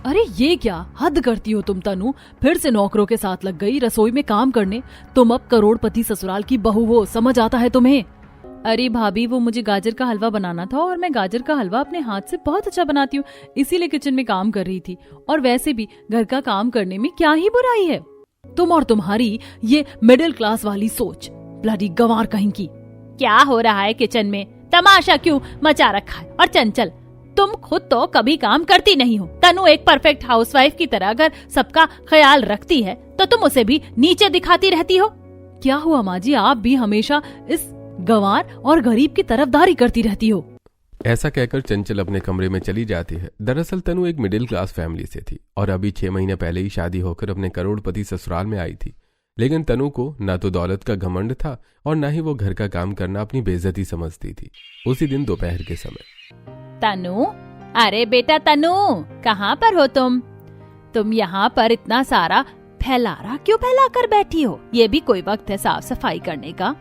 अरे ये क्या हद करती हो तुम तनु, फिर से नौकरों के साथ लग गई रसोई में काम करने। तुम अब करोड़पति ससुराल की बहू हो, समझ आता है तुम्हें? अरे भाभी, वो मुझे गाजर का हलवा बनाना था और मैं गाजर का हलवा अपने हाथ से बहुत अच्छा बनाती हूँ, इसीलिए किचन में काम कर रही थी। और वैसे भी घर का काम करने में क्या ही बुराई है। तुम और तुम्हारी ये मिडिल क्लास वाली सोच, ब्लडी गंवार कहीं की। क्या हो रहा है किचन में? तमाशा क्यों मचा रखा है? और चंचल, तुम खुद तो कभी काम करती नहीं हो। तनु एक परफेक्ट हाउसवाइफ की तरह अगर सबका ख्याल रखती है तो तुम उसे भी नीचे दिखाती रहती हो। क्या हुआ माँ जी, आप भी हमेशा इस गंवार और गरीब की तरफदारी करती रहती हो। ऐसा कहकर चंचल अपने कमरे में चली जाती है। दरअसल तनु एक मिडिल क्लास फैमिली से थी और अभी 6 महीने पहले ही शादी होकर अपने करोड़पति ससुराल में आई थी। लेकिन तनु को ना तो दौलत का घमंड था और ना ही वो घर का काम करना अपनी बेइज्जती समझती थी। उसी दिन दोपहर के समय, तनु, अरे बेटा तनु, कहाँ पर हो तुम? तुम यहाँ पर इतना सारा फैलारा क्यों फैला कर बैठी हो? ये भी कोई वक्त है साफ सफाई करने का?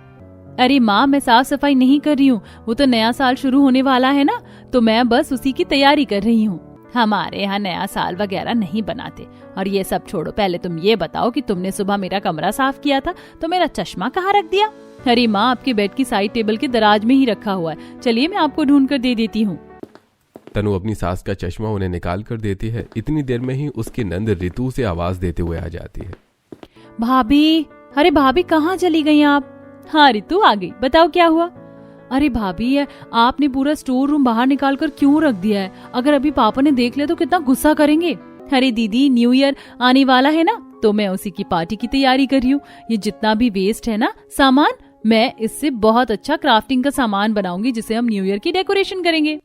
अरे माँ, मैं साफ सफाई नहीं कर रही हूँ, वो तो नया साल शुरू होने वाला है ना, तो मैं बस उसी की तैयारी कर रही हूँ। हमारे यहाँ नया साल वगैरह नहीं बनाते। और ये सब छोड़ो, पहले तुम ये बताओ कि तुमने सुबह मेरा कमरा साफ किया था तो मेरा चश्मा कहाँ रख दिया? अरे माँ, आपके बेड की साइड टेबल के दराज में ही रखा हुआ है, चलिए मैं आपको ढूंढ कर दे देती हूँ। तनु अपनी सास का चश्मा उन्हें निकाल कर देती है। इतनी देर में ही उसकी नंद रितु से आवाज देते हुए आ जाती है। भाभी, अरे भाभी कहाँ चली गई आप? हाँ रितु आ गई, बताओ क्या हुआ? अरे भाभी, आपने पूरा स्टोर रूम बाहर निकाल कर क्यों रख दिया है? अगर अभी पापा ने देख लिया तो कितना गुस्सा करेंगे। अरे दीदी, न्यू ईयर आने वाला है ना, तो मैं उसी की पार्टी की तैयारी कर रही हूँ। ये जितना भी वेस्ट है ना सामान, मैं इससे बहुत अच्छा क्राफ्टिंग का सामान बनाऊंगी जिसे हम न्यू ईयर की डेकोरेशन करेंगे।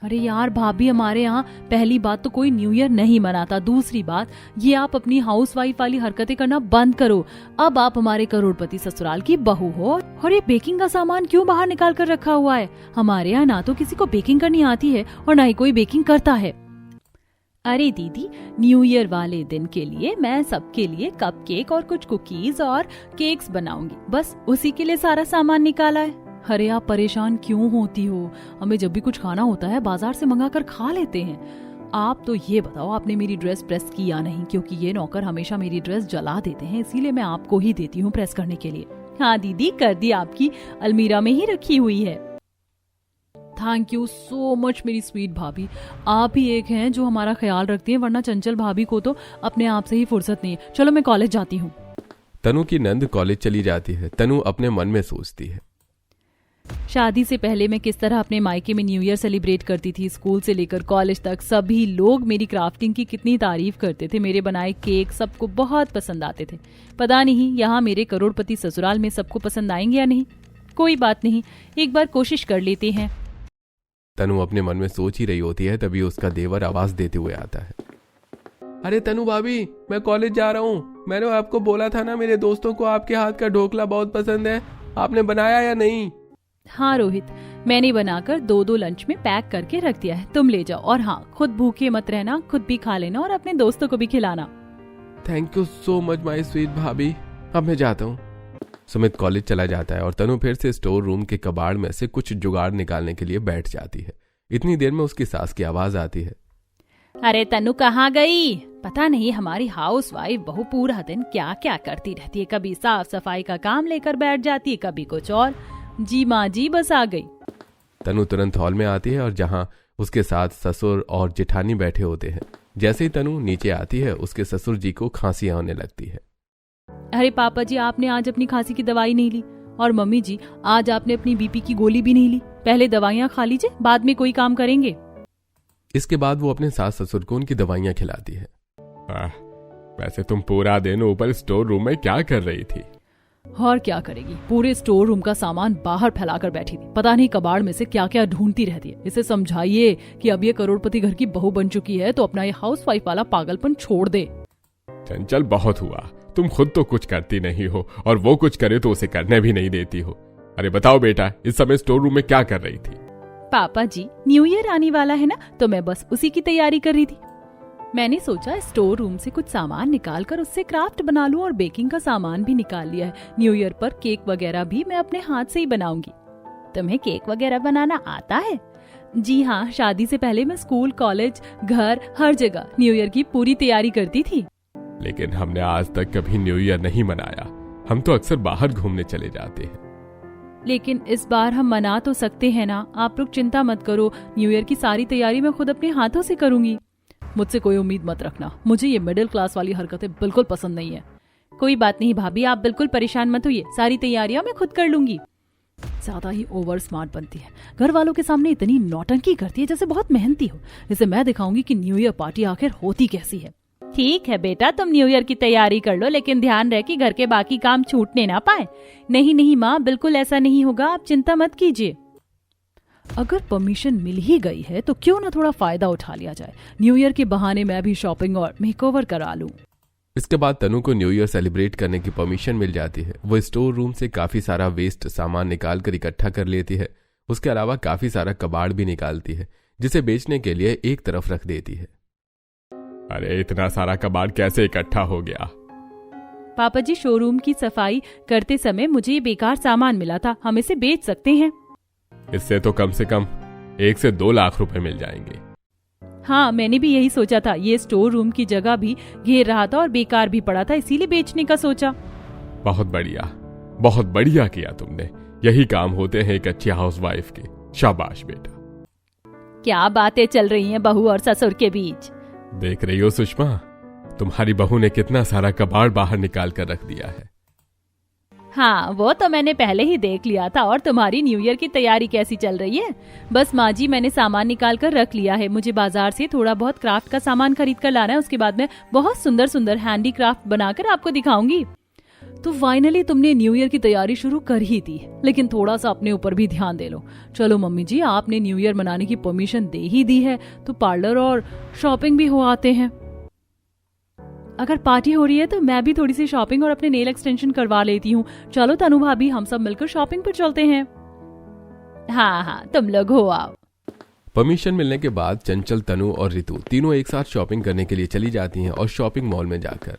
अरे यार भाभी, हमारे यहाँ पहली बात तो कोई न्यू ईयर नहीं मनाता, दूसरी बात ये आप अपनी हाउसवाइफ वाली हरकतें करना बंद करो। अब आप हमारे करोड़पति ससुराल की बहू हो और ये बेकिंग का सामान क्यों बाहर निकाल कर रखा हुआ है? हमारे यहाँ ना तो किसी को बेकिंग करनी आती है और ना ही कोई बेकिंग करता है। अरे दीदी, न्यू ईयर वाले दिन के लिए मैं सबके लिए कपकेक और कुछ कुकीज और केक्स बनाऊंगी, बस उसी के लिए सारा सामान निकाला है। अरे आप परेशान क्यों होती हो? हमें जब भी कुछ खाना होता है बाजार से मंगा कर खा लेते हैं। आप तो ये बताओ, आपने मेरी ड्रेस प्रेस की या नहीं? क्योंकि ये नौकर हमेशा मेरी ड्रेस जला देते हैं, इसीलिए मैं आपको ही देती हूँ प्रेस करने के लिए। हाँ दीदी, कर दी, आपकी अलमीरा में ही रखी हुई है। थैंक यू सो मच मेरी स्वीट भाभी, आप ही एक हैं जो हमारा ख्याल रखती हैं, वरना चंचल भाभी को तो अपने आप से ही फुर्सत नहीं है। चलो मैं कॉलेज जाती हूँ। तनु की नंद कॉलेज चली जाती है। तनु अपने मन में सोचती है, शादी से पहले मैं किस तरह अपने मायके में न्यू ईयर सेलिब्रेट करती थी। स्कूल से लेकर कॉलेज तक सभी लोग मेरी क्राफ्टिंग की कितनी तारीफ करते थे। मेरे बनाए केक सबको बहुत पसंद आते थे। पता नहीं यहाँ मेरे करोड़पति ससुराल में सबको पसंद आएंगे या नहीं। कोई बात नहीं, एक बार कोशिश कर लेते हैं। तनु अपने मन में सोच ही रही होती है, तभी उसका देवर आवाज देते हुए आता है। अरे तनु भाभी, मैं कॉलेज जा रहा हूँ। मैंने आपको बोला था ना, मेरे दोस्तों को आपके हाथ का ढोकला बहुत पसंद है। आपने बनाया या नहीं? हाँ रोहित, मैंने बनाकर 2-2 लंच में पैक करके रख दिया है, तुम ले जाओ। और हाँ, खुद भूखे मत रहना, खुद भी खा लेना और अपने दोस्तों को भी खिलाना। Thank you so much my sweet भाभी, अब मैं जाता हूँ। सुमित कॉलेज चला जाता है और तनु फिर से स्टोर रूम के कबाड़ में से कुछ जुगाड़ निकालने के लिए बैठ जाती है। इतनी देर में उसकी सास की आवाज आती है। अरे तनु कहाँ गई? पता नहीं हमारी हाउस वाइफ बहू पूरा दिन क्या क्या करती रहती है। कभी साफ सफाई का काम लेकर बैठ जाती है, कभी कुछ और। जी माँ जी, बस आ गई। तनु तुरंत हॉल में आती है और जहाँ उसके साथ ससुर और जेठानी बैठे होते हैं। जैसे ही तनु नीचे आती है, उसके ससुर जी को खांसी आने लगती है। अरे पापा जी, आपने आज अपनी खांसी की दवाई नहीं ली, और मम्मी जी आज आपने अपनी बीपी की गोली भी नहीं ली। पहले दवाइयाँ खा लीजिए, बाद में कोई काम करेंगे। इसके बाद वो अपने सास ससुर को उनकी दवाइयाँ खिलाती है। वैसे तुम पूरा दिन ऊपर स्टोर रूम में क्या कर रही थी? और क्या करेगी, पूरे स्टोर रूम का सामान बाहर फैलाकर बैठी थी। पता नहीं कबाड़ में से क्या क्या ढूंढती रहती है। इसे समझाइए कि अब ये करोड़पति घर की बहू बन चुकी है तो अपना ये हाउसवाइफ वाला पागलपन छोड़ दे। चंचल, बहुत हुआ। तुम खुद तो कुछ करती नहीं हो और वो कुछ करे तो उसे करने भी नहीं देती हो। अरे बताओ बेटा, इस समय स्टोर रूम में क्या कर रही थी? पापा जी, न्यू ईयर आने वाला है ना, तो मैं बस उसी की तैयारी कर रही थी। मैंने सोचा स्टोर रूम से कुछ सामान निकाल कर उससे क्राफ्ट बना लूं, और बेकिंग का सामान भी निकाल लिया है। न्यू ईयर पर केक वगैरह भी मैं अपने हाथ से ही बनाऊंगी। तुम्हें केक वगैरह बनाना आता है? जी हाँ, शादी से पहले मैं स्कूल, कॉलेज, घर, हर जगह न्यू ईयर की पूरी तैयारी करती थी। लेकिन हमने आज तक कभी न्यू ईयर नहीं मनाया। हम तो अक्सर बाहर घूमने चले जाते हैं। लेकिन इस बार हम मना तो सकते हैं ना। आप लोग चिंता मत करो, न्यू ईयर की सारी तैयारी मैं खुद अपने हाथों से करूंगी। मुझसे कोई उम्मीद मत रखना, मुझे ये मिडिल क्लास वाली हरकतें बिल्कुल पसंद नहीं है। कोई बात नहीं भाभी, आप बिल्कुल परेशान मत होइए, सारी तैयारियां मैं खुद कर लूंगी। ज्यादा ही ओवर स्मार्ट बनती है, घर वालों के सामने इतनी नौटंकी करती है जैसे बहुत मेहनती हो। इसे मैं दिखाऊंगी कि न्यू ईयर पार्टी आखिर होती कैसी है। ठीक है बेटा, तुम न्यू ईयर की तैयारी कर लो, लेकिन ध्यान रहे कि घर के बाकी काम छूटने ना पाए। नहीं नहीं माँ, बिल्कुल ऐसा नहीं होगा, आप चिंता मत कीजिए। अगर परमिशन मिल ही गई है तो क्यों ना थोड़ा फायदा उठा लिया जाए। न्यू ईयर के बहाने मैं भी शॉपिंग और मेकओवर करा लूं। इसके बाद तनु को न्यू ईयर सेलिब्रेट करने की परमिशन मिल जाती है। वो स्टोर रूम से काफी सारा वेस्ट सामान निकाल कर इकट्ठा कर लेती है। उसके अलावा काफी सारा कबाड़ भी निकालती है, जिसे बेचने के लिए एक तरफ रख देती है। अरे इतना सारा कबाड़ कैसे इकट्ठा हो गया? पापा जी, शोरूम की सफाई करते समय मुझे ये बेकार सामान मिला था, हम इसे बेच सकते हैं। इससे तो कम से कम 1 से 2 लाख रुपए मिल जाएंगे। हाँ, मैंने भी यही सोचा था। ये स्टोर रूम की जगह भी घेर रहा था और बेकार भी पड़ा था, इसीलिए बेचने का सोचा। बहुत बढ़िया, बहुत बढ़िया किया तुमने। यही काम होते हैं एक अच्छी हाउसवाइफ के। शाबाश बेटा। क्या बातें चल रही हैं बहू और ससुर के बीच? देख रही हो सुषमा, तुम्हारी बहू ने कितना सारा कबाड़ बाहर निकाल कर रख दिया है। हाँ, वो तो मैंने पहले ही देख लिया था। और तुम्हारी न्यू ईयर की तैयारी कैसी चल रही है? बस माँ जी, मैंने सामान निकाल कर रख लिया है। मुझे बाजार से थोड़ा बहुत क्राफ्ट का सामान खरीद कर लाना है। उसके बाद मैं बहुत सुंदर सुंदर हैंडी क्राफ्ट बनाकर आपको दिखाऊंगी। तो फाइनली तुमने न्यू ईयर की तैयारी शुरू कर ही दी, लेकिन थोड़ा सा अपने ऊपर भी ध्यान दे लो। चलो मम्मी जी, आपने न्यू ईयर मनाने की परमिशन दे ही दी है तो पार्लर और शॉपिंग भी हो आते हैं। अगर पार्टी हो रही है तो मैं भी थोड़ी सी शॉपिंग और अपने नेल एक्सटेंशन करवा लेती हूँ। चलो तनु भाभी, हम सब मिलकर शॉपिंग पर चलते हैं। हाँ हाँ, तुम लोग हो आओ। परमिशन मिलने के बाद चंचल, तनु और रितु तीनों एक साथ शॉपिंग करने के लिए चली जाती हैं। और शॉपिंग मॉल में जाकर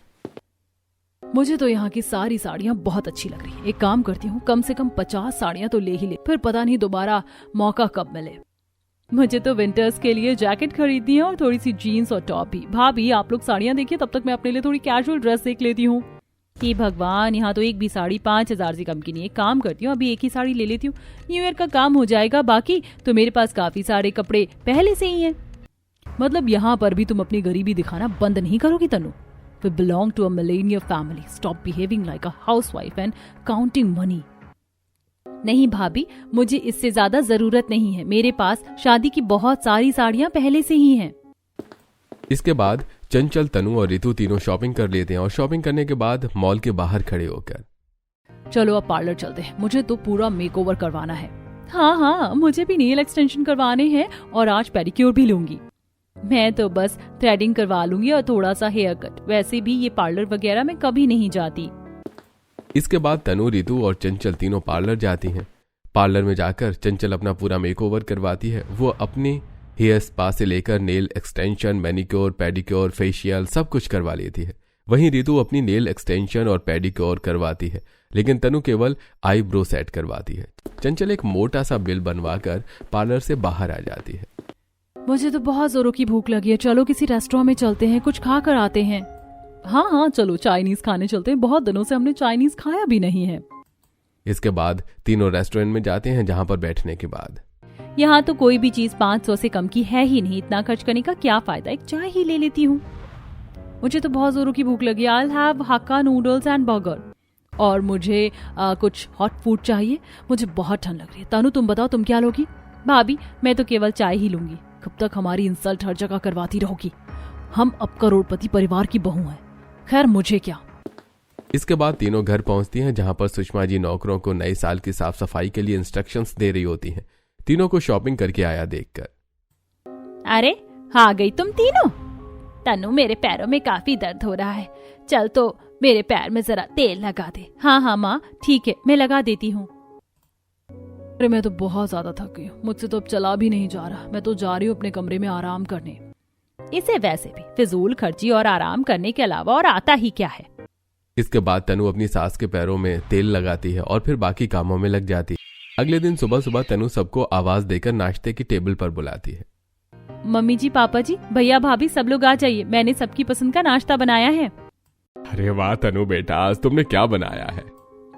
मुझे तो यहाँ की सारी साड़ियाँ बहुत अच्छी लग रही है। एक काम करती हूँ, कम से कम 50 साड़ियाँ तो ले ही ले, फिर पता नहीं दोबारा मौका कब मिले। मुझे तो विंटर्स के लिए जैकेट खरीदनी है और थोड़ी सी जीन्स और टॉप भी। भाभी, आप लोग साड़ियाँ देखिए, तब तक मैं अपने लिए थोड़ी कैजुअल ड्रेस देख लेती हूँ। कि भगवान, यहाँ तो एक भी साड़ी 5,000 से कम की नहीं है। काम करती हूँ, अभी एक ही साड़ी ले लेती हूँ, न्यू ईयर का काम हो जाएगा। बाकी तो मेरे पास काफी सारे कपड़े पहले से ही हैं। मतलब यहाँ पर भी तुम अपनी गरीबी दिखाना बंद नहीं करोगी तनु? We belong to a millennial family. Stop behaving like a housewife and counting money. नहीं भाभी, मुझे इससे ज्यादा जरूरत नहीं है। मेरे पास शादी की बहुत सारी साड़ियाँ पहले से ही हैं। इसके बाद चंचल, तनु और रितु तीनों शॉपिंग कर लेते हैं। और शॉपिंग करने के बाद मॉल के बाहर खड़े होकर, चलो अब पार्लर चलते हैं, मुझे तो पूरा मेकओवर करवाना है। हाँ हाँ, मुझे भी नेल एक्सटेंशन करवाने हैं और आज पेडिक्योर भी लूंगी। मैं तो बस थ्रेडिंग करवा लूंगी और थोड़ा सा हेयर कट। वैसे भी ये पार्लर वगैरह में कभी नहीं जाती। इसके बाद तनु, रितु और चंचल तीनों पार्लर जाती हैं। पार्लर में जाकर चंचल अपना पूरा मेकओवर करवाती है। वो अपने हेयर स्पा से लेकर nail extension, manicure, pedicure, facial सब कुछ करवा लेती है। वहीं रितु अपनी नेल एक्सटेंशन और पेडिक्योर करवाती है, लेकिन तनु केवल आईब्रो सेट करवाती है। चंचल एक मोटा सा बिल बनवाकर पार्लर से बाहर आ जाती है। मुझे तो बहुत जोरों की भूख लगी है, चलो किसी रेस्टोरेंट में चलते हैं, कुछ खा कर आते हैं। हाँ हाँ चलो, चाइनीज खाने चलते हैं, बहुत दिनों से हमने चाइनीज खाया भी नहीं है। इसके बाद तीनों रेस्टोरेंट में जाते हैं, जहाँ पर बैठने के बाद यहाँ तो कोई भी चीज 500 से कम की है ही नहीं। इतना खर्च करने का क्या फायदा, एक चाय ही ले लेती हूँ। मुझे तो बहुत जोरों की भूख लगी। I'll have hakka noodles and burger. और मुझे कुछ हॉट फूड चाहिए। मुझे बहुत ठंड लग रही है। तनु तुम बताओ, तुम क्या लोगी? भाभी, मैं तो केवल चाय ही लूंगी। कब तक हमारी इंसल्ट हर जगह करवाती रहोगी? हम अब करोड़पति परिवार की बहू हैं। खैर मुझे क्या। इसके बाद तीनों घर पहुंचती हैं, जहां पर सुषमा जी नौकरों को नए साल की साफ सफाई के लिए इंस्ट्रक्शंस दे रही होती हैं। तीनों को शॉपिंग करके आया देखकर, अरे आ गई तुम तीनों। तनु, मेरे पैरों में काफी दर्द हो रहा है, चल तो मेरे पैर में जरा तेल लगा दे। हाँ हाँ माँ, ठीक है, मैं लगा देती हूँ। अरे मैं तो बहुत ज्यादा थक गई हूँ, मुझसे तो अब चला भी नहीं जा रहा। मैं तो जा रही हूँ अपने कमरे में आराम करने। इसे वैसे भी फिजूल खर्ची और आराम करने के अलावा और आता ही क्या है। इसके बाद तनु अपनी सास के पैरों में तेल लगाती है और फिर बाकी कामों में लग जाती है। अगले दिन सुबह सुबह तनु सबको आवाज देकर नाश्ते की टेबल पर बुलाती है। मम्मी जी, पापा जी, भैया भाभी सब लोग आ जाइए, मैंने सबकी पसंद का नाश्ता बनाया है। अरे वाह तनु बेटा, आज तुमने क्या बनाया है?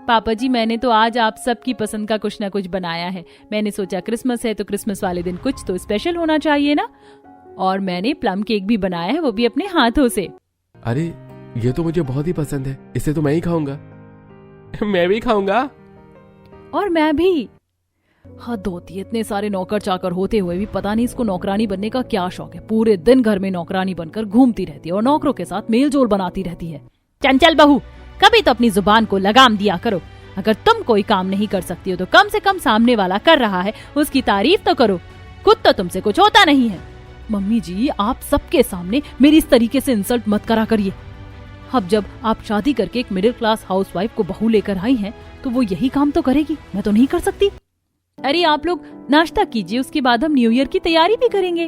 पापा जी, मैंने तो आज आप सबकी पसंद का कुछ ना कुछ बनाया है। मैंने सोचा क्रिसमस है तो क्रिसमस वाले दिन कुछ तो स्पेशल होना चाहिए ना, और मैंने प्लम केक भी बनाया है, वो भी अपने हाथों से। अरे ये तो मुझे बहुत ही पसंद है, इसे तो मैं ही खाऊंगा। मैं भी खाऊंगा। और मैं भी। हद होती है, इतने सारे नौकर चाकर होते हुए भी पता नहीं इसको नौकरानी बनने का क्या शौक है। पूरे दिन घर में नौकरानी बनकर घूमती रहती है और नौकरों के साथ मेल जोल बनाती रहती है। चंचल बहू, कभी तो अपनी जुबान को लगाम दिया करो। अगर तुम कोई काम नहीं कर सकती हो तो कम से कम सामने वाला कर रहा है उसकी तारीफ तो करो। खुद तो तुमसे कुछ होता नहीं है। मम्मी जी, आप सबके सामने मेरी इस तरीके से इंसल्ट मत करा करिए। अब जब आप शादी करके एक मिडिल क्लास हाउसवाइफ को बहू लेकर आई हैं, तो वो यही काम तो करेगी, मैं तो नहीं कर सकती। अरे आप लोग नाश्ता कीजिए, उसके बाद हम न्यू ईयर की तैयारी भी करेंगे।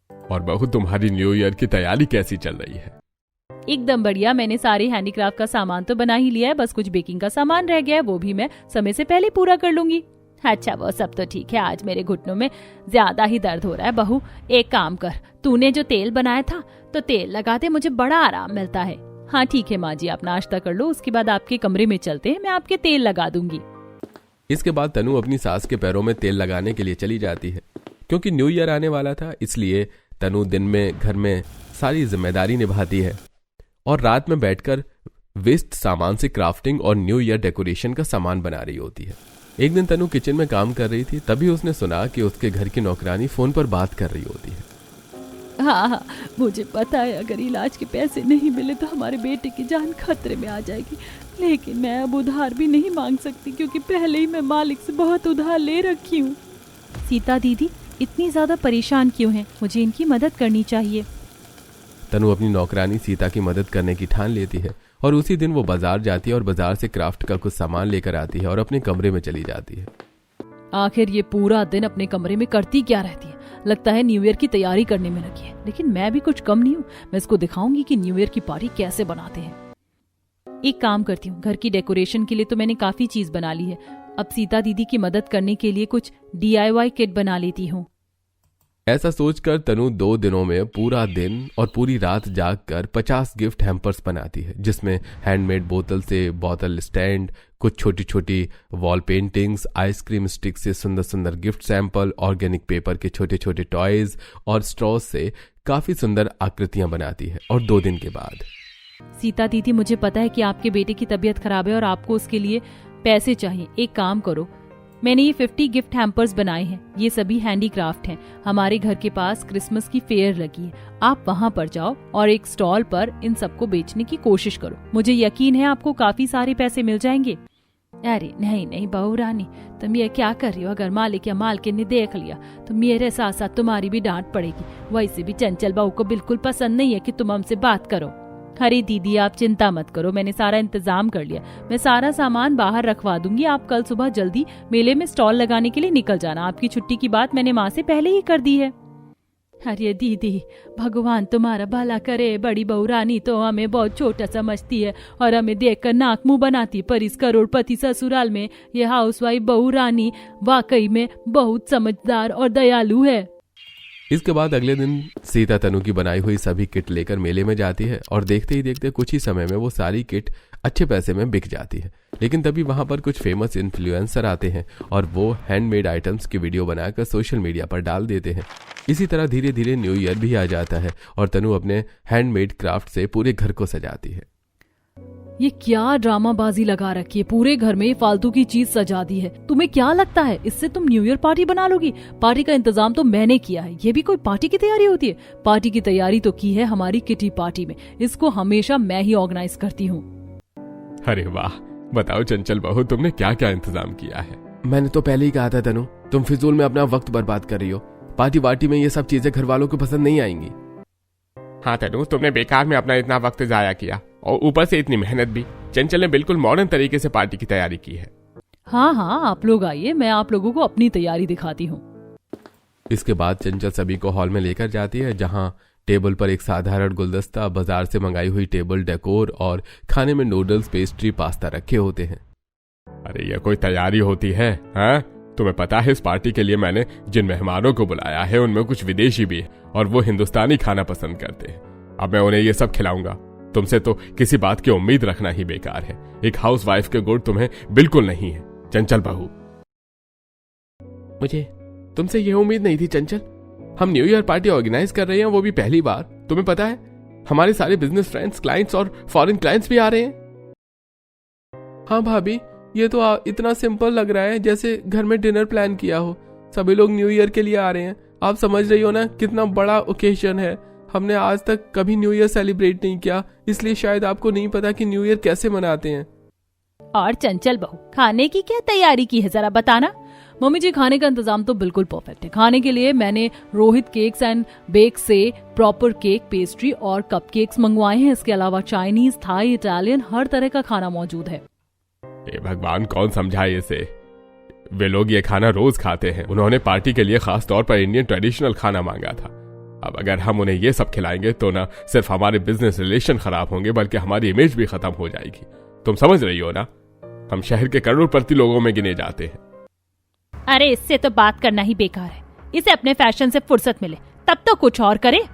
और बहू, तुम्हारी न्यू ईयर की तैयारी कैसी चल रही है? एकदम बढ़िया। मैंने सारे हैंडीक्राफ्ट का सामान तो बना ही लिया है, बस कुछ बेकिंग का सामान रह गया है, वो भी मैं समय से पहले पूरा कर लूंगी। अच्छा, वो सब तो ठीक है। आज मेरे घुटनों में ज्यादा ही दर्द हो रहा है। बहू, एक काम कर, तूने जो तेल बनाया था तो तेल लगा दे, मुझे बड़ा आराम मिलता है। हाँ ठीक है माँ जी, आप नाश्ता कर लो, उसके बाद आपके कमरे में चलते हैं, मैं आपके तेल लगा दूंगी। इसके बाद तनु अपनी सास के पैरों में तेल लगाने के लिए चली जाती है। क्योंकि न्यू ईयर आने वाला था, इसलिए तनु दिन में घर में सारी जिम्मेदारी निभाती है और रात में बैठकर वेस्ट सामान से क्राफ्टिंग और न्यू ईयर डेकोरेशन का सामान बना रही होती है। एक दिन तनु किचन में काम कर रही थी, तभी उसने सुना कि उसके घर की नौकरानी फोन पर बात कर रही होती है। हाँ, मुझे पता है अगर इलाज के पैसे नहीं मिले तो हमारे बेटे की जान खतरे में आ जाएगी, लेकिन मैं अब उधार भी नहीं मांग सकती क्योंकि पहले ही मैं मालिक से बहुत उधार ले रखी हूँ। सीता दीदी इतनी ज्यादा परेशान क्यों हैं? मुझे इनकी मदद करनी चाहिए। तनु अपनी नौकरानी सीता की मदद करने की ठान लेती है और उसी दिन वो बाजार जाती है और बाजार से क्राफ्ट का कुछ सामान लेकर आती है और अपने कमरे में चली जाती है। आखिर ये पूरा दिन अपने कमरे में करती क्या रहती है? लगता है न्यू ईयर की तैयारी करने में लगी है, लेकिन मैं भी कुछ कम नहीं हूँ। मैं इसको दिखाऊंगी कि न्यू ईयर की पार्टी कैसे बनाते हैं। एक काम करती हूँ, घर की डेकोरेशन के लिए तो मैंने काफी चीज बना ली है, अब सीता दीदी की मदद करने के लिए कुछ DIY किट बना लेती हूँ। ऐसा सोचकर तनु 2 दिनों में पूरा दिन और पूरी रात जागकर 50 गिफ्ट हैम्पर्स बनाती है, जिसमें हैंडमेड बोतल से बॉटल स्टैंड, कुछ छोटी छोटी वॉल पेंटिंग्स, आइसक्रीम स्टिक से सुंदर सुंदर गिफ्ट सैंपल, ऑर्गेनिक पेपर के छोटे छोटे टॉयज और स्ट्रॉज से काफी सुंदर आकृतियां बनाती है। और 2 दिन के बाद, सीता दीदी मुझे पता है कि आपके बेटे की तबीयत खराब है और आपको उसके लिए पैसे चाहिए। एक काम करो, मैंने ये 50 गिफ्ट हैम्पर्स बनाए हैं, ये सभी हैंडीक्राफ्ट हैं। हमारे घर के पास क्रिसमस की फेयर लगी है, आप वहाँ पर जाओ और एक स्टॉल पर इन सबको बेचने की कोशिश करो। मुझे यकीन है आपको काफी सारे पैसे मिल जाएंगे। अरे नहीं नहीं बहू रानी, तुम ये क्या कर रही हो? अगर मालिक या मालकिन ने देख लिया तो मेरे साथ साथ तुम्हारी भी डांट पड़ेगी। वैसे भी चंचल बहू को बिल्कुल पसंद नहीं है कि तुम हमसे बात करो। अरे दीदी आप चिंता मत करो, मैंने सारा इंतजाम कर लिया। मैं सारा सामान बाहर रखवा दूंगी। आप कल सुबह जल्दी मेले में स्टॉल लगाने के लिए निकल जाना। आपकी छुट्टी की बात मैंने माँ से पहले ही कर दी है। अरे दीदी, भगवान तुम्हारा भला करे। बड़ी बहू रानी तो हमें बहुत छोटा समझती है और हमें देखकर नाक मुंह बनाती, पर इस करोड़पति ससुराल में ये हाउसवाइफ बहू रानी वाकई में बहुत समझदार और दयालु है। इसके बाद अगले दिन सीता तनु की बनाई हुई सभी किट लेकर मेले में जाती है और देखते ही देखते कुछ ही समय में वो सारी किट अच्छे पैसे में बिक जाती है। लेकिन तभी वहां पर कुछ फेमस इन्फ्लुएंसर आते हैं और वो हैंडमेड आइटम्स की वीडियो बनाकर सोशल मीडिया पर डाल देते हैं। इसी तरह धीरे धीरे न्यू ईयर भी आ जाता है और तनु अपने हैंडमेड क्राफ्ट से पूरे घर को सजाती है। ये क्या ड्रामाबाजी लगा रखी है? पूरे घर में फालतू की चीज सजा दी है। तुम्हें क्या लगता है इससे तुम न्यू ईयर पार्टी बना लोगी? पार्टी का इंतजाम तो मैंने किया है। ये भी कोई पार्टी की तैयारी होती है? पार्टी की तैयारी तो की है हमारी किटी पार्टी में। इसको हमेशा मैं ही ऑर्गेनाइज करती हूँ। अरे वाह, बताओ चंचल बहू, तुमने क्या क्या इंतजाम किया है? मैंने तो पहले ही कहा था तनु, तुम फिजूल में अपना वक्त बर्बाद कर रही हो। पार्टी वार्टी में ये सब चीजें घर वालों को पसंद नहीं आएंगी। हाँ तनु, तुमने बेकार में अपना इतना वक्त जाया किया और ऊपर से इतनी मेहनत भी। चंचल ने बिल्कुल मॉडर्न तरीके से पार्टी की तैयारी की है। हाँ हाँ, आप लोग आइए, मैं आप लोगों को अपनी तैयारी दिखाती हूँ। इसके बाद चंचल सभी को हॉल में लेकर जाती है, जहाँ टेबल पर एक साधारण गुलदस्ता, बाजार से मंगाई हुई टेबल डेकोर और खाने में नूडल्स, पेस्ट्री, पास्ता रखे होते हैं। अरे ये कोई तैयारी होती है? हाँ, तुम्हें पता है इस पार्टी के लिए मैंने जिन मेहमानों को बुलाया है उनमें कुछ विदेशी भी है और वो हिंदुस्तानी खाना पसंद करते हैं। अब मैं उन्हें ये सब खिलाऊंगा। तुमसे तो किसी बात की उम्मीद रखना ही बेकार है। एक हाउस वाइफ के गुण तुम्हें बिल्कुल नहीं है चंचल बहू। मुझे तुमसे यह उम्मीद नहीं थी चंचल। हम न्यू ईयर पार्टी ऑर्गेनाइज कर रहे हैं, वो भी पहली बार। तुम्हें पता है हमारे सारे बिजनेस फ्रेंड्स, क्लाइंट्स और फॉरेन क्लाइंट्स भी आ रहे हैं। हाँ भाभी, ये तो इतना सिंपल लग रहा है जैसे घर में डिनर प्लान किया हो। सभी लोग न्यू ईयर के लिए आ रहे हैं। आप समझ रही हो ना कितना बड़ा ओकेजन है। हमने आज तक कभी न्यू ईयर सेलिब्रेट नहीं किया, इसलिए शायद आपको नहीं पता कि न्यू ईयर कैसे मनाते हैं। और चंचल बहू, खाने की क्या तैयारी की है जरा बताना। मम्मी जी, खाने का इंतजाम तो बिल्कुल परफेक्ट है। खाने के लिए मैंने रोहित केक्स एंड बेक से प्रॉपर केक, पेस्ट्री और कपकेक्स मंगवाए हैं। इसके अलावा चाइनीज, थाई, इटालियन हर तरह का खाना मौजूद है। हे भगवान, कौन समझाए इसे। वे लोग ये खाना रोज खाते हैं। उन्होंने पार्टी के लिए खास तौर पर इंडियन ट्रेडिशनल खाना मांगा था। अब अगर हम उन्हें ये सब खिलाएंगे तो ना सिर्फ हमारे बिजनेस रिलेशन खराब होंगे बल्कि हमारी इमेज भी खत्म हो जाएगी। तुम समझ रही हो ना, हम शहर के करोड़पति लोगों में गिने जाते हैं। अरे इससे तो बात करना ही बेकार है। इसे अपने फैशन से फुर्सत मिले तब तो कुछ और करे।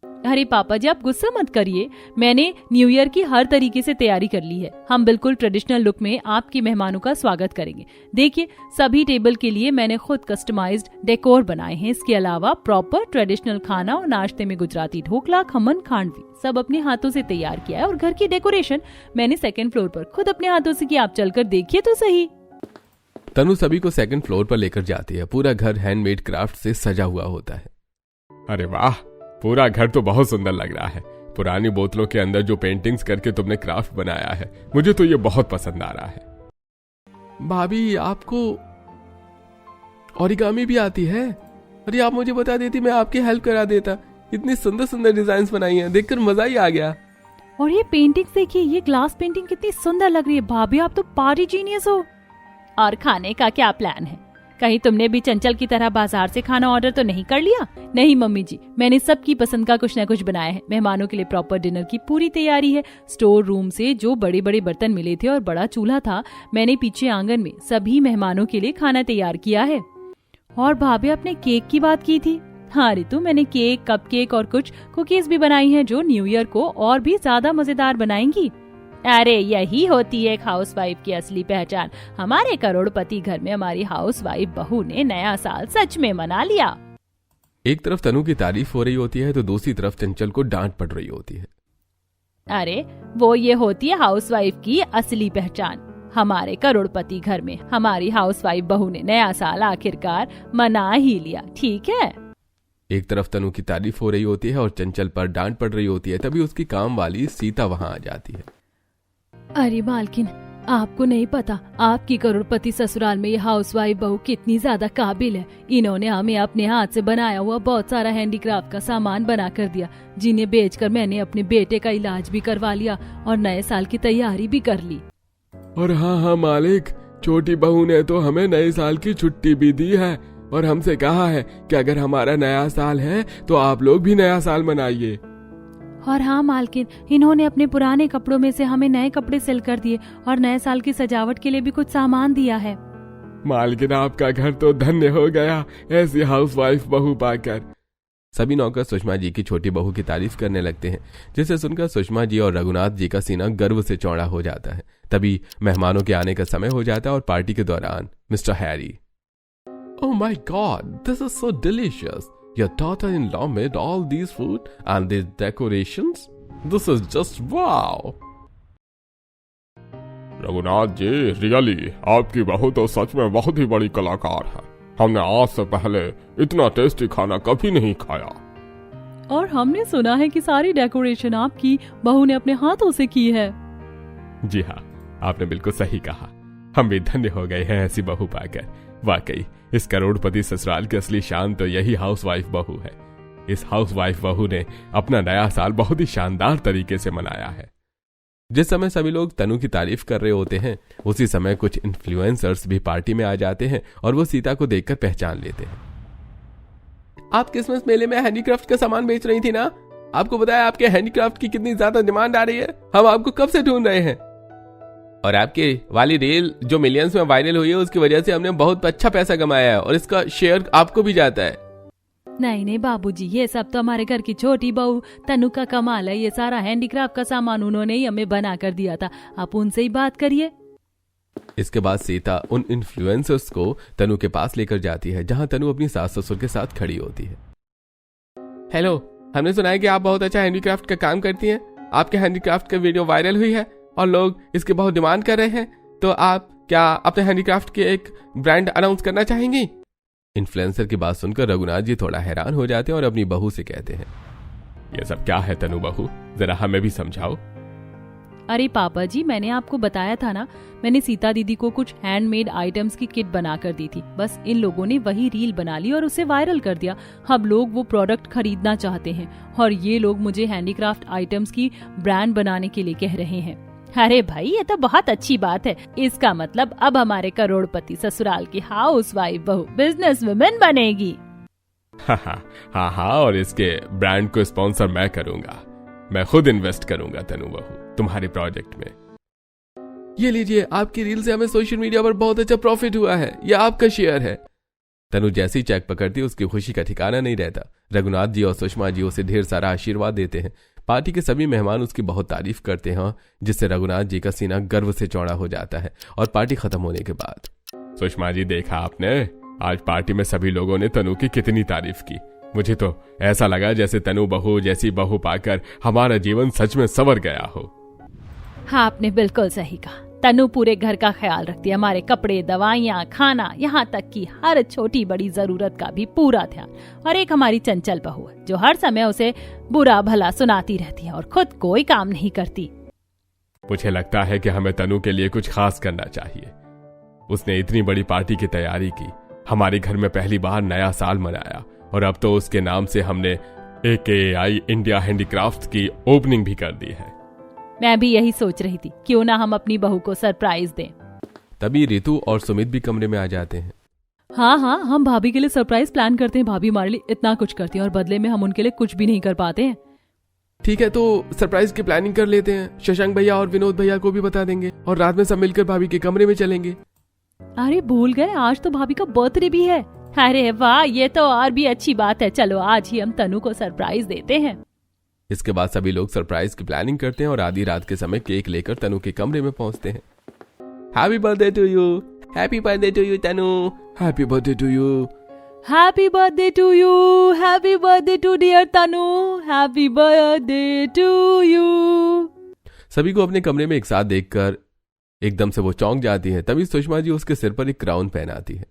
अरे पापा जी, आप गुस्सा मत करिए। मैंने न्यू ईयर की हर तरीके से तैयारी कर ली है। हम बिल्कुल ट्रेडिशनल लुक में आपके मेहमानों का स्वागत करेंगे। देखिए, सभी टेबल के लिए मैंने खुद कस्टमाइज्ड डेकोर बनाए हैं। इसके अलावा प्रॉपर ट्रेडिशनल खाना और नाश्ते में गुजराती ढोकला, खमन, खांडवी सब अपने हाथों से तैयार किया है। और घर की डेकोरेशन मैंने सेकेंड फ्लोर पर खुद अपने हाथों से की। आप चलकर देखिए तो सही। तनु सभी को सेकंड फ्लोर पर लेकर जाती है। पूरा घर हैंडमेड क्राफ्ट से सजा हुआ होता है। अरे वाह, पूरा घर तो बहुत सुंदर लग रहा है। पुरानी बोतलों के अंदर जो पेंटिंग्स करके तुमने क्राफ्ट बनाया है, मुझे तो ये बहुत पसंद आ रहा है। भाभी, आपको ओरिगामी भी आती है? अरे आप मुझे बता देती, मैं आपकी हेल्प करा देता। इतनी सुंदर सुंदर डिजाइन्स बनाई हैं, देखकर मजा ही आ गया। और ये पेंटिंग्स देखिए, ये ग्लास पेंटिंग कितनी सुंदर लग रही है। भाभी, आप तो पार्टी जीनियस हो। और खाने का क्या प्लान है? कहीं तुमने भी चंचल की तरह बाजार से खाना ऑर्डर तो नहीं कर लिया? नहीं मम्मी जी, मैंने सबकी पसंद का कुछ न कुछ बनाया है। मेहमानों के लिए प्रॉपर डिनर की पूरी तैयारी है। स्टोर रूम से जो बड़े बड़े बर्तन मिले थे और बड़ा चूल्हा था, मैंने पीछे आंगन में सभी मेहमानों के लिए खाना तैयार किया है। और भाभी, आपने केक की बात की थी। हाँ रितु, मैंने केक, कपकेक और कुछ कुकीज भी बनाई हैं जो न्यू ईयर को और भी ज्यादा मजेदार बनाएंगी। अरे यही होती है एक हाउसवाइफ की असली पहचान। हमारे करोड़पति घर में हमारी हाउसवाइफ बहू ने नया साल सच में मना लिया। एक तरफ तनु की तारीफ हो रही होती है तो दूसरी तरफ चंचल को डांट पड़ रही होती है। अरे वो ये होती है हाउसवाइफ की असली पहचान। हमारे करोड़पति घर में हमारी हाउसवाइफ बहू ने नया साल आखिरकार मना ही लिया, ठीक है। एक तरफ तनु की तारीफ हो रही होती है और चंचल पर डांट पड़ रही होती है। तभी उसकी काम वाली सीता वहां आ जाती है। अरे मालकिन, आपको नहीं पता आपकी करोड़पति ससुराल में ये हाउसवाइफ बहू कितनी ज्यादा काबिल है। इन्होंने हमें अपने हाथ से बनाया हुआ बहुत सारा हैंडीक्राफ्ट का सामान बना कर दिया, जिन्हें बेचकर मैंने अपने बेटे का इलाज भी करवा लिया और नए साल की तैयारी भी कर ली। और हाँ मालिक, छोटी बहू ने तो हमें नए साल की छुट्टी भी दी है और हमसे कहा है कि अगर हमारा नया साल है तो आप लोग भी नया साल मनाइए। और हाँ मालकिन, इन्होंने अपने पुराने कपड़ों में से हमें नए कपड़े सिल कर दिए और नए साल की सजावट के लिए भी कुछ सामान दिया है। मालकिन, आपका घर तो धन्य हो गया ऐसी हाउसवाइफ बहू पाकर। सभी नौकर सुषमा जी की छोटी बहू की तारीफ करने लगते हैं, जिसे सुनकर सुषमा जी और रघुनाथ जी का सीना गर्व से चौड़ा हो जाता है। तभी मेहमानों के आने का समय हो जाता है और पार्टी के दौरान mister Harry, oh my God, this is so delicious. Your daughter-in-law made all these food and these decorations. This is just wow. Raghunath ji, really आपकी बहू तो सच में बहुत ही बड़ी कलाकार है। हमने आज से पहले इतना टेस्टी खाना कभी नहीं खाया। और हमने सुना है कि सारी डेकोरेशन आपकी बहू ने अपने हाथों से की है। जी हाँ, आपने बिल्कुल सही कहा। हम भी धन्य हो गए हैं ऐसी बहू पाकर। वाकई इस करोड़पति ससुराल की असली शान तो यही हाउसवाइफ बहू है। इस हाउसवाइफ बहू ने अपना नया साल बहुत ही शानदार तरीके से मनाया है। जिस समय सभी लोग तनु की तारीफ कर रहे होते हैं, उसी समय कुछ इन्फ्लुएंसर्स भी पार्टी में आ जाते हैं और वो सीता को देखकर पहचान लेते हैं। आप क्रिसमस मेले में हैंडीक्राफ्ट का सामान बेच रही थी ना? आपको बताया आपके हैंडीक्राफ्ट की कितनी ज्यादा डिमांड आ रही है। हम आपको कब से ढूंढ रहे हैं। और आपकी वाली रील जो मिलियंस में वायरल हुई है उसकी वजह से हमने बहुत अच्छा पैसा कमाया है और इसका शेयर आपको भी जाता है। नहीं नहीं बाबूजी, ये सब तो हमारे घर की छोटी बहू तनु का कमाल है। ये सारा हैंडीक्राफ्ट का सामान उन्होंने ही हमें बना कर दिया था। आप उनसे ही बात करिए। इसके बाद सीता उन इन्फ्लुएंसर्स को तनु के पास लेकर जाती है जहां तनु अपनी सास ससुर के साथ खड़ी होती है। हेलो, हमने सुना है कि आप बहुत अच्छा हैंडीक्राफ्ट का काम करती हैं। आपके हैंडीक्राफ्ट का वीडियो वायरल हुई है और लोग इसकी बहुत डिमांड कर रहे हैं, तो आप क्या अपने हैंडीक्राफ्ट के एक ब्रांड अनाउंस करना चाहेंगी? इन्फ्लुएंसर की बात सुनकर रघुनाथ जी थोड़ा हैरान हो जाते हैं और अपनी बहू से कहते हैं, ये सब क्या है तनु बहू, जरा हमें भी समझाओ। अरे पापा जी, मैंने आपको बताया था ना, मैंने सीता दीदी को कुछ हैंडमेड आइटम्स की किट बना कर दी थी। बस इन लोगों ने वही रील बना ली और उसे वायरल कर दिया। अब लोग वो प्रोडक्ट खरीदना चाहते हैं और ये लोग मुझे हैंडीक्राफ्ट आइटम्स की ब्रांड बनाने के लिए कह रहे हैं। अरे भाई, ये तो बहुत अच्छी बात है। इसका मतलब अब हमारे करोड़पति ससुराल की हाउसवाइफ बहू बिजनेस वुमेन बनेगी। हाँ, और इसके ब्रांड को स्पॉन्सर मैं करूंगा। मैं खुद इन्वेस्ट करूंगा तनु बहू तुम्हारे प्रोजेक्ट में। ये लीजिए, आपकी रील से हमें सोशल मीडिया पर बहुत अच्छा प्रॉफिट हुआ है, ये आपका शेयर है। तनु जैसे ही चेक पकड़ती उसकी खुशी का ठिकाना नहीं रहता। रघुनाथ जी और सुषमा जी उसे ढेर सारा आशीर्वाद देते हैं। पार्टी के सभी मेहमान उसकी बहुत तारीफ करते हैं, जिससे रघुनाथ जी का सीना गर्व से चौड़ा हो जाता है। और पार्टी खत्म होने के बाद, सुषमा जी, देखा आपने, आज पार्टी में सभी लोगों ने तनु की कितनी तारीफ की। मुझे तो ऐसा लगा जैसे तनु बहू जैसी बहू पाकर हमारा जीवन सच में संवर गया हो। हाँ, आपने बिल्कुल सही कहा। तनु पूरे घर का ख्याल रखती है, हमारे कपड़े, दवाइयाँ, खाना, यहाँ तक कि हर छोटी बड़ी जरूरत का भी पूरा ध्यान। और एक हमारी चंचल बहू है जो हर समय उसे बुरा भला सुनाती रहती है और खुद कोई काम नहीं करती। मुझे लगता है कि हमें तनु के लिए कुछ खास करना चाहिए। उसने इतनी बड़ी पार्टी की तैयारी की, हमारे घर में पहली बार नया साल मनाया और अब तो उसके नाम से हमने AKI इंडिया हैंडीक्राफ्ट की ओपनिंग भी कर दी है। मैं भी यही सोच रही थी, क्यों ना हम अपनी बहू को सरप्राइज दें। तभी रितु और सुमित भी कमरे में आ जाते हैं। हाँ, हम भाभी के लिए सरप्राइज प्लान करते हैं। भाभी हमारे लिए इतना कुछ करती है और बदले में हम उनके लिए कुछ भी नहीं कर पाते हैं। ठीक है, तो सरप्राइज की प्लानिंग कर लेते हैं। शशांक भैया और विनोद भैया को भी बता देंगे और रात में सब मिलकर भाभी के कमरे में चलेंगे। अरे भूल गए, आज तो भाभी का बर्थडे भी है। अरे वाह, ये तो और भी अच्छी बात है। चलो आज ही हम तनु को सरप्राइज देते हैं। इसके बाद सभी लोग सरप्राइज की प्लानिंग करते हैं और आधी रात के समय केक लेकर तनु के कमरे में पहुंचते हैं। Happy birthday to you, happy birthday to you Tanu, happy birthday to you, happy birthday to you, happy birthday to dear Tanu, happy birthday to you. सभी को अपने कमरे में एक साथ देखकर एकदम से वो चौंक जाती है। तभी सुषमा जी उसके सिर पर एक क्राउन पहनाती है।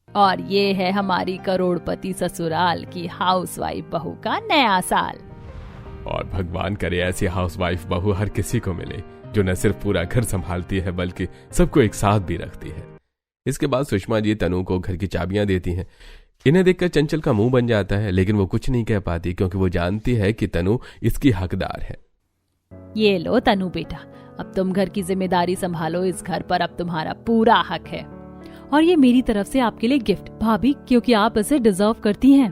और ये है हमारी करोड़पति ससुराल की हाउसवाइफ बहू का नया साल। और भगवान करे ऐसी हाउसवाइफ बहू हर किसी को मिले जो न सिर्फ पूरा घर संभालती है बल्कि सबको एक साथ भी रखती है। इसके बाद सुषमा जी तनु को घर की चाबियां देती हैं। इन्हें देखकर चंचल का मुंह बन जाता है, लेकिन वो कुछ नहीं कह पाती क्योंकि वो जानती है कि तनु इसकी हकदार है। ये लो तनु बेटा, अब तुम घर की जिम्मेदारी संभालो। इस घर पर अब तुम्हारा पूरा हक है और ये मेरी तरफ से आपके लिए गिफ्ट भाभी, क्योंकि आप इसे डिजर्व करती हैं।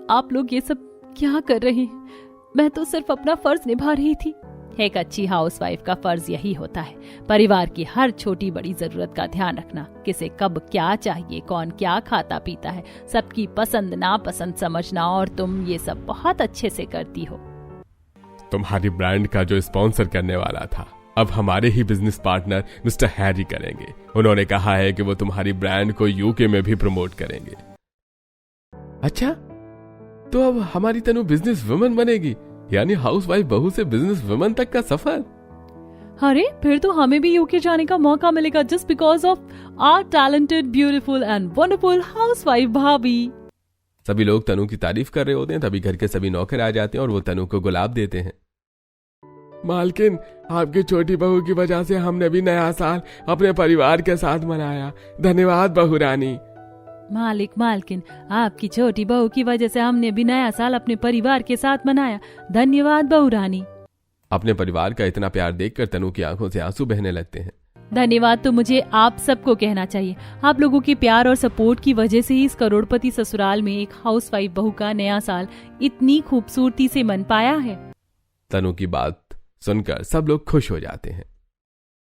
आप लोग ये सब क्या कर रहे हैं? मैं तो सिर्फ अपना फर्ज निभा रही थी। एक अच्छी हाउसवाइफ का फर्ज यही होता है, परिवार की हर छोटी बड़ी जरूरत का ध्यान रखना। किसे कब क्या चाहिए, कौन क्या खाता पीता है, सबकी पसंद नापसंद समझना, और तुम ये सब बहुत अच्छे से करती हो। तुम्हारी ब्रांड का जो स्पॉन्सर करने वाला था अब हमारे ही बिजनेस पार्टनर मिस्टर हैरी करेंगे। उन्होंने कहा है कि वो तुम्हारी ब्रांड को यूके में भी प्रमोट करेंगे। अच्छा, तो अब हमारी तनु बिजनेस वुमन बनेगी, यानी हाउसवाइफ बहू से बिजनेस वुमन तक का सफर। अरे फिर तो हमें भी यूके जाने का मौका मिलेगा, just because of our talented, beautiful and wonderful housewife भाभी। सभी लोग तनु की तारीफ कर रहे होते हैं। तभी घर के सभी नौकर आ जाते हैं और वो तनु को गुलाब देते हैं। मालकिन, आपकी छोटी बहू की वजह से हमने भी नया साल अपने परिवार के साथ मनाया। धन्यवाद बहू रानी। मालकिन, आपकी छोटी बहू की वजह से हमने भी नया साल अपने परिवार के साथ मनाया। धन्यवाद बहू रानी। अपने परिवार का इतना प्यार देखकर तनु की आंखों से आंसू बहने लगते हैं। धन्यवाद तो मुझे आप सबको कहना चाहिए। आप लोगों के प्यार और सपोर्ट की वजह से ही इस करोड़पति ससुराल में एक हाउसवाइफ बहू का नया साल इतनी खूबसूरती से मन पाया है। तनु की बात सुनकर सब लोग खुश हो जाते हैं।